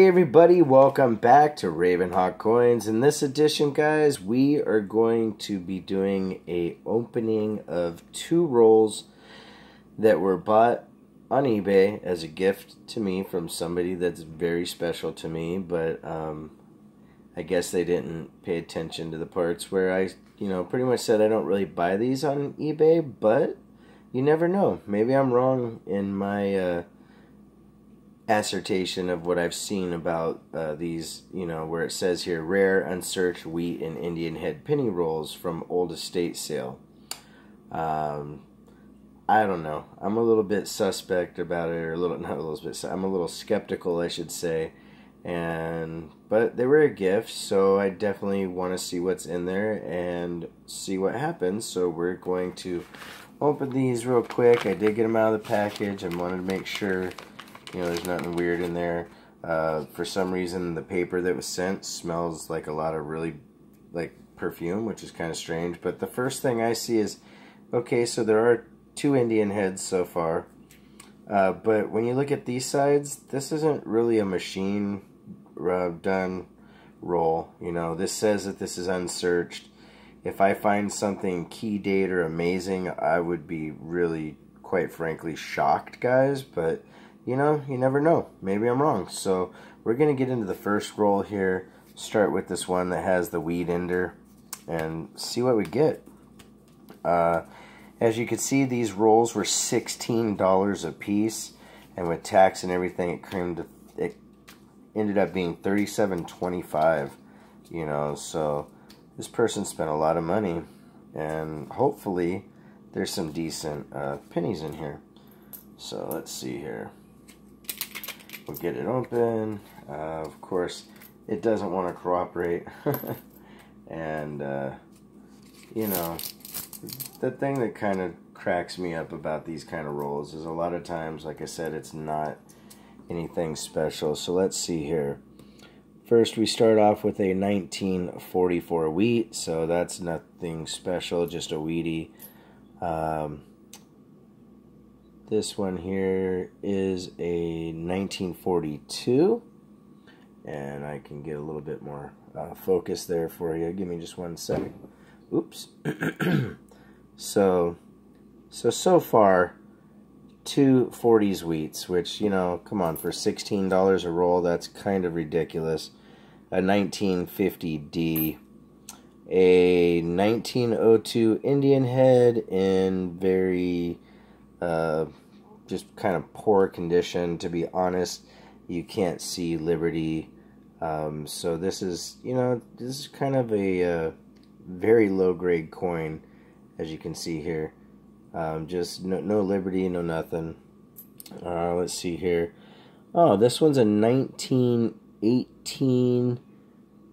Hey everybody, welcome back to RavenHawk Coins. In this edition, guys, we are going to be doing a opening of 2 rolls that were bought on eBay as a gift to me from somebody that's very special to me, but I guess they didn't pay attention to the parts where I, pretty much said I don't really buy these on eBay, but you never know. Maybe I'm wrong in my assertion of what I've seen about these, where it says here, rare, unsearched wheat and Indian Head Penny rolls from old estate sale. I don't know. I'm a little bit suspect about it, or not a little bit. I'm a little skeptical, I should say. But they were a gift, so I definitely want to see what's in there and see what happens. So we're going to open these real quick. I did get them out of the package and wanted to make sure there's nothing weird in there. For some reason, the paper that was sent smells like a lot of really, perfume, which is kind of strange. But the first thing I see is, okay, so there are 2 Indian heads so far. But when you look at these sides, this isn't really a machine done roll. This says that this is unsearched. If I find something key date or amazing, I would be really, quite frankly, shocked, guys. But you never know. Maybe I'm wrong. So we're going to get into the first roll here. Start with this one that has the wheat ender and see what we get. As you can see, these rolls were $16 a piece, and with tax and everything, it ended up being $37.25. So this person spent a lot of money, and hopefully there's some decent pennies in here. So let's see here. We'll get it open. Of course, it doesn't want to cooperate. And, the thing that kind of cracks me up about these kind of rolls is a lot of times, like I said, it's not anything special. So let's see here. First, we start off with a 1944 wheat. So that's nothing special, just a wheatie. This one here is a 1942, and I can get a little bit more focus there for you. Give me just 1 second. Oops. So far, 2 40s wheats, which, come on, for $16 a roll, that's kind of ridiculous. A 1950D, a 1902 Indian Head in very just kind of poor condition, to be honest. You can't see Liberty. So this is, this is kind of a very low grade coin, as you can see here. Just no Liberty, no nothing. Let's see here. Oh, this one's a 1918,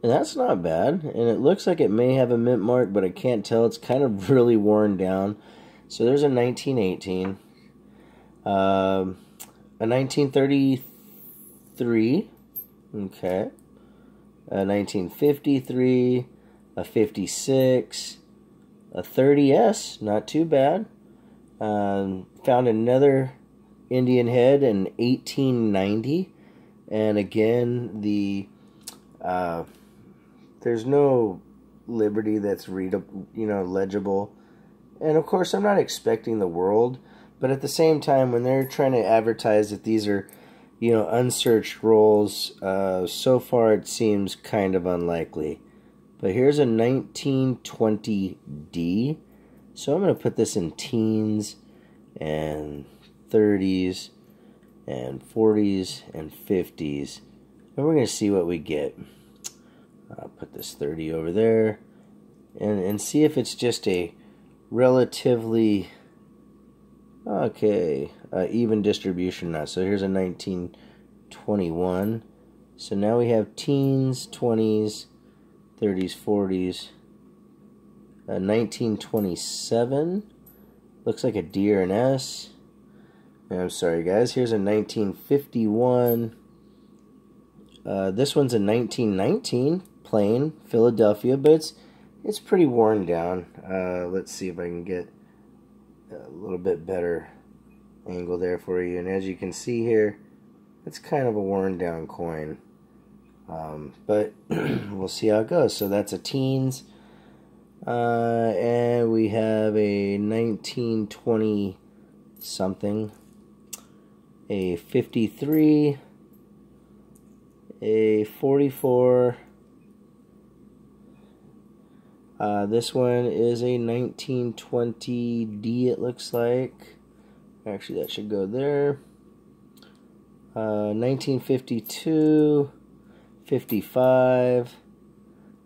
and that's not bad. And it looks like it may have a mint mark, but I can't tell. It's kind of really worn down. So there's a 1918, a 1933, okay, a 1953, a 56, a 30S, not too bad. Found another Indian Head in 1890, and again, there's no Liberty that's legible. And of course, I'm not expecting the world, but at the same time, when they're trying to advertise that these are, unsearched rolls, so far it seems kind of unlikely. But here's a 1920D, so I'm going to put this in teens and 30s and 40s and 50s, and we're going to see what we get. I'll put this 30 over there, and see if it's just a relatively even distribution now. So here's a 1921. So now we have teens, 20s, 30s, 40s. 1927 looks like a D or an S. I'm sorry, guys. Here's a 1951. This one's a 1919 plain Philadelphia, but it's pretty worn down. Let's see if I can get a little bit better angle there for you. And as you can see here, it's kind of a worn down coin. But we'll see how it goes. So that's a teens. And we have a 1920 something, a 53, a 44. This one is a 1920D, it looks like. Actually, that should go there. 1952, 55,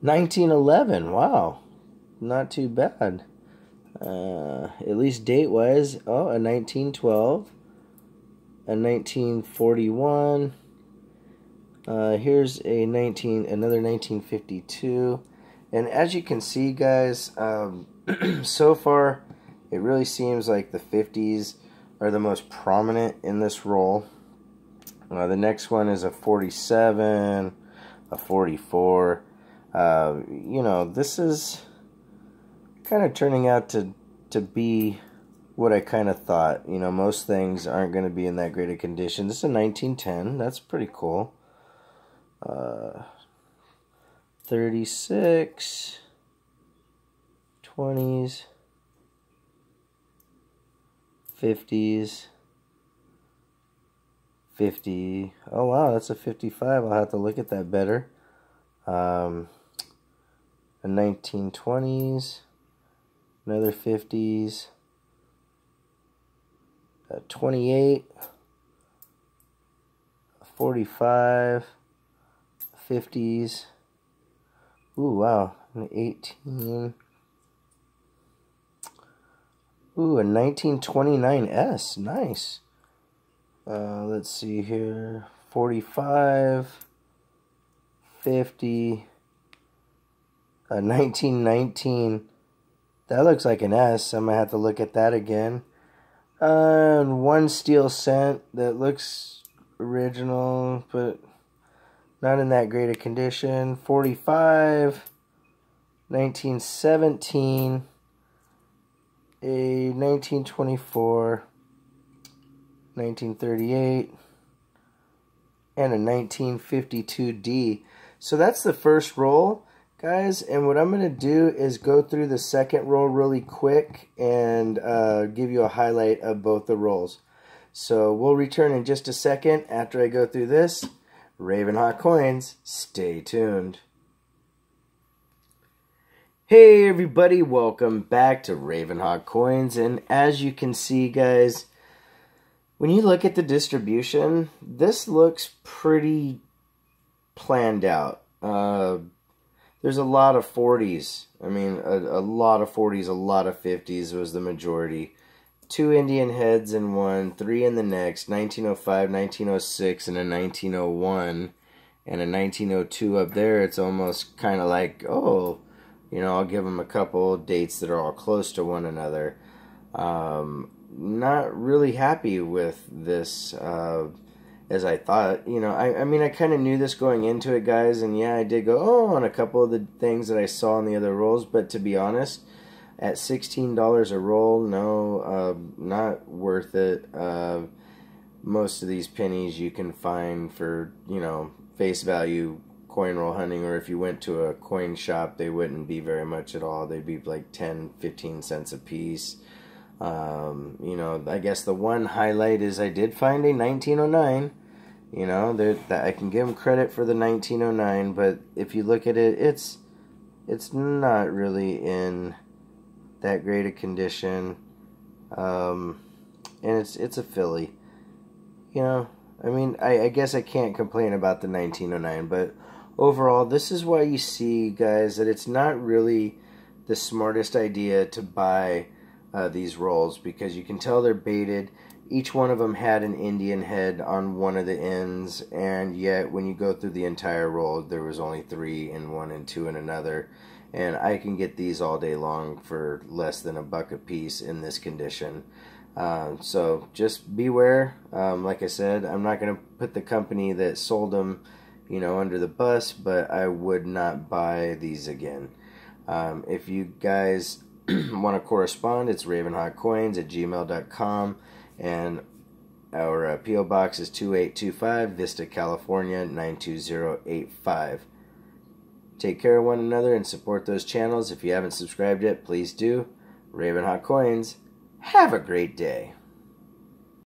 1911. Wow, not too bad. At least date-wise. Oh, a 1912, a 1941. Here's another 1952. And as you can see, guys, so far, it really seems like the 50s are the most prominent in this roll. The next one is a 47, a 44. You know, this is kind of turning out to be what I kind of thought. You know, most things aren't going to be in that great a condition. This is a 1910. That's pretty cool. 36, 20s, 50s, 50. Oh wow, that's a 55. I'll have to look at that better. A 1920s, another 50s, 28, 45, 50s. Ooh, wow, an 18. Ooh, a 1929S, nice. Let's see here, 45, 50, 1919. That looks like an S. I might have to look at that again. And one steel cent that looks original, but not in that great a condition. 45, 1917, a 1924, 1938, and a 1952D. So that's the first roll, guys, and what I'm going to do is go through the second roll really quick and give you a highlight of both the rolls. So we'll return in just a second after I go through this. RavenHawk Coins, stay tuned. Hey everybody, welcome back to RavenHawk Coins, and as you can see, guys, when you look at the distribution, this looks pretty planned out. There's a lot of 40s. I mean, a lot of 40s, a lot of 50s was the majority. 2 Indian heads in one, 3 in the next, 1905, 1906, and a 1901, and a 1902 up there. It's almost kind of like, oh, you know, I'll give them a couple dates that are all close to one another. Not really happy with this as I thought. You know, I mean, I kind of knew this going into it, guys, and yeah, I did go, oh, on a couple of the things that I saw in the other rolls, but to be honest, at $16 a roll, no, not worth it. Most of these pennies you can find for, you know, face value coin roll hunting, or if you went to a coin shop, they wouldn't be very much at all. They'd be like 10-15 cents a piece. You know, I guess the one highlight is I did find a 1909. You know, I can give them credit for the 1909, but if you look at it, it's not really in that great a condition, and it's a filly. You know, I mean, I guess I can't complain about the 1909, but overall, this is why you see, guys, that it's not really the smartest idea to buy these rolls, because you can tell they're baited. Each one of them had an Indian head on one of the ends, and yet when you go through the entire roll, there was only 3 in one and 2 in another. And I can get these all day long for less than $1 a piece in this condition. So just beware. Like I said, I'm not going to put the company that sold them, you know, under the bus, but I would not buy these again. If you guys want to correspond, it's RavenHawkCoins@gmail.com, and Our P.O. Box is 2825, Vista, California, 92085. Take care of one another and support those channels. If you haven't subscribed yet, please do. RavenHawk Coins, have a great day.